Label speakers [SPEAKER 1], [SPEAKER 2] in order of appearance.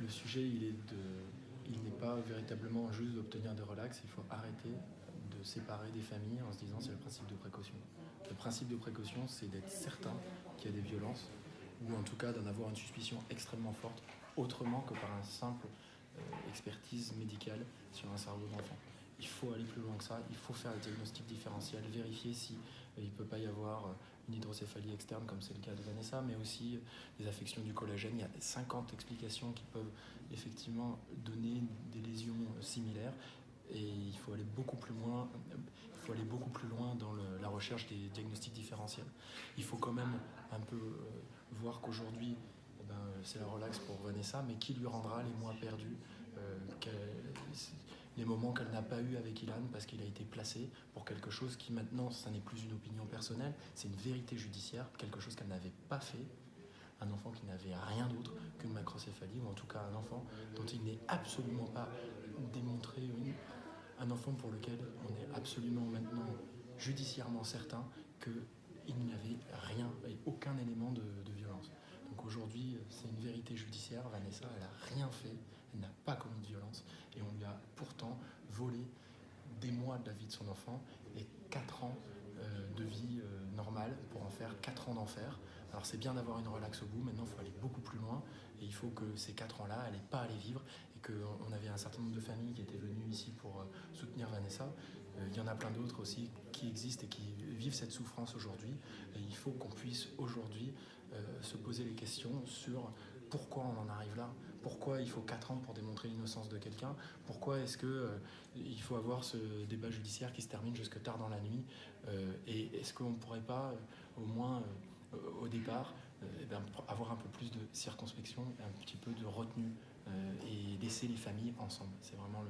[SPEAKER 1] Le sujet, il n'est pas véritablement juste d'obtenir des relax, il faut arrêter de séparer des familles en se disant c'est le principe de précaution. Le principe de précaution, c'est d'être certain qu'il y a des violences, ou en tout cas d'en avoir une suspicion extrêmement forte, autrement que par un simple expertise médicale sur un cerveau d'enfant. Il faut aller plus loin que ça, il faut faire le diagnostic différentiel, vérifier si il ne peut pas y avoir une hydrocéphalie externe comme c'est le cas de Vanessa, mais aussi des affections du collagène. Il y a 50 explications qui peuvent effectivement donner des lésions similaires et il faut aller beaucoup plus loin, dans la recherche des diagnostics différentiels. Il faut quand même un peu voir qu'aujourd'hui, c'est la relax pour Vanessa, mais qui lui rendra les mois perdus, les moments qu'elle n'a pas eu avec Ilan parce qu'il a été placé pour quelque chose qui maintenant, ça n'est plus une opinion personnelle, c'est une vérité judiciaire, quelque chose qu'elle n'avait pas fait. Un enfant qui n'avait rien d'autre qu'une macrocéphalie, ou en tout cas un enfant dont il n'est absolument pas démontré, un enfant pour lequel on est absolument maintenant judiciairement certain qu'il n'y avait rien, et aucun élément de violence. Donc aujourd'hui, c'est une vérité judiciaire, Vanessa, elle n'a rien fait, elle n'a pas commis de violence, et on lui a pourtant volé des mois de la vie de son enfant et 4 ans de vie normale pour en faire 4 ans d'enfer. Alors c'est bien d'avoir une relax au bout, maintenant il faut aller beaucoup plus loin et il faut que ces 4 ans-là, elle n'ait pas à les vivre et qu'on avait un certain nombre de familles qui étaient venues ici pour soutenir Vanessa. Il y en a plein d'autres aussi qui existent et qui vivent cette souffrance aujourd'hui. Et il faut qu'on puisse aujourd'hui se poser les questions sur pourquoi on en arrive là, pourquoi il faut 4 ans pour démontrer l'innocence de quelqu'un, pourquoi est-ce qu'il faut avoir ce débat judiciaire qui se termine jusque tard dans la nuit, et est-ce qu'on ne pourrait pas au moins au départ avoir un peu plus de circonspection, un petit peu de retenue et laisser les familles ensemble. C'est vraiment